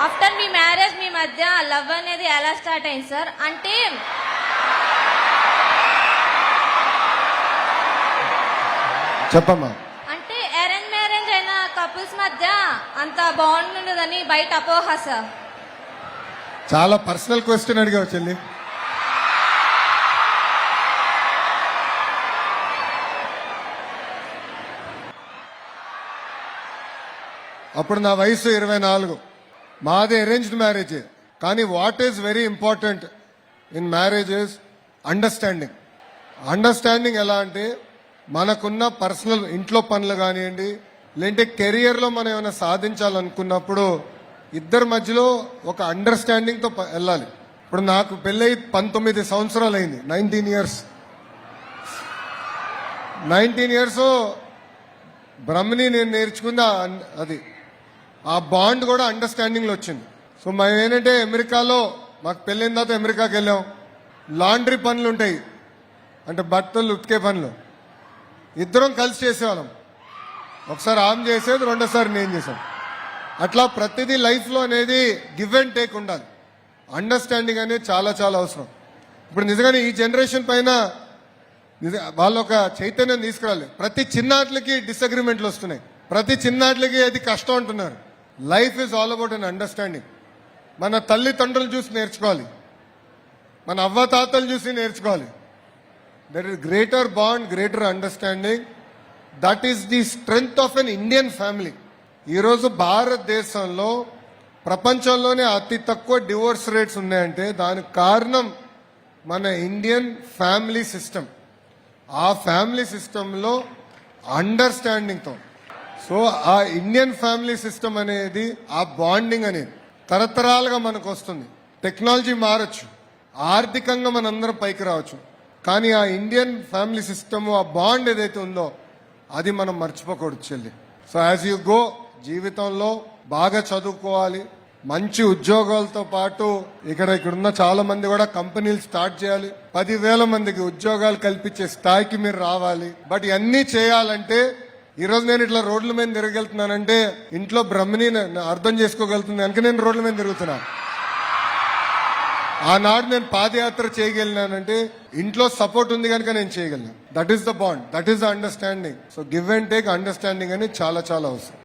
After మీ marriage మీ మధ్య love అనేది ఎలా స్టార్ట్ అయింది సార్? అంటే చెప్పమ్మా. అంటే అరేంజ్ మ్యారేజ్ అయిన కపుల్స్ మధ్య అంత బాగుండదని బయట అపోహ సార్. చాలా పర్సనల్ క్వశ్చన్ అడిగావు చెల్లి. అప్పుడు నా వయసు 24. మాది అరేంజ్డ్ మ్యారేజ్. కానీ what is very important in marriage is understanding. Understanding ఎలా అంటే మనకున్న పర్సనల్ ఇంట్లో పనులు కానివ్వండి, లేదంటే కెరియర్లో మనం ఏమైనా సాధించాలనుకున్నప్పుడు ఇద్దరి మధ్యలో ఒక అండర్స్టాండింగ్తో వెళ్ళాలి. ఇప్పుడు నాకు పెళ్ళై 19 సంవత్సరాలు అయింది. 19 ఇయర్స్ బ్రహ్మని నేను నేర్చుకుంది అది. ఆ బాండ్ కూడా అండర్స్టాండింగ్లో వచ్చింది. సో మేము ఏంటంటే అమెరికాలో మాకు పెళ్ళైన తర్వాత అమెరికాకి వెళ్ళాం. లాండ్రీ పనులు ఉంటాయి, అంటే బట్టలు ఉతికే పనులు ఇద్దరం కలిసి చేసేవాళ్ళం. ఒకసారి ఆమె చేసేది, రెండోసారి నేను చేశాను. అట్లా ప్రతిదీ లైఫ్లో అనేది గివ్ అండ్ టేక్ ఉండాలి. అండర్స్టాండింగ్ అనేది చాలా చాలా అవసరం. ఇప్పుడు నిజంగానే ఈ జనరేషన్ పైన వాళ్ళు ఒక చైతన్యం తీసుకురాలి. ప్రతి చిన్నాట్లకి డిసగ్రిమెంట్లు వస్తున్నాయి, ప్రతి చిన్నాట్లకి అది కష్టం అంటున్నారు. Life is all about an understanding. మన తల్లిదండ్రులు చూసి నేర్చుకోవాలి, మన అవ్వతాతలు చూసి నేర్చుకోవాలి. There is greater bond, greater understanding. That is the strength of an Indian family. ఈరోజు భారతదేశంలో ప్రపంచంలోనే అతి తక్కువ డివోర్స్ రేట్స్ ఉన్నాయంటే దానికి కారణం మన ఇండియన్ ఫ్యామిలీ సిస్టమ్. ఆ ఫ్యామిలీ సిస్టంలో అండర్స్టాండింగ్తో, సో ఆ ఇండియన్ ఫ్యామిలీ సిస్టమ్ అనేది, ఆ బాండింగ్ అనేది తరతరాలుగా మనకు వస్తుంది. టెక్నాలజీ మారచ్చు, ఆర్థికంగా మనందరం పైకి రావచ్చు, కానీ ఆ ఇండియన్ ఫ్యామిలీ సిస్టమ్, ఆ బాండ్ ఏదైతే ఉందో అది మనం మర్చిపోకూడదు చెల్లి. సో యాజ్ యూ గో, జీవితంలో బాగా చదువుకోవాలి, మంచి ఉద్యోగాలతో పాటు ఇక్కడున్న చాలా మంది కూడా కంపెనీలు స్టార్ట్ చేయాలి. 10,000 మందికి ఉద్యోగాలు కల్పించే స్థాయికి మీరు రావాలి. బట్ ఇవన్నీ చేయాలంటే ఈరోజు నేను ఇట్లా రోడ్ల మీద తిరగలుగుతున్నానంటే ఇంట్లో బ్రహ్మని అర్థం చేసుకోగలుగుతుంది కనుక నేను రోడ్ల మీద తిరుగుతున్నాను. ఆనాడు నేను పాదయాత్ర చేయగలిగినానంటే ఇంట్లో సపోర్ట్ ఉంది కనుక నేను చేయగలను. That is the bond, that is the understanding. So give and take understanding అనేది చాలా చాలా అవసరం.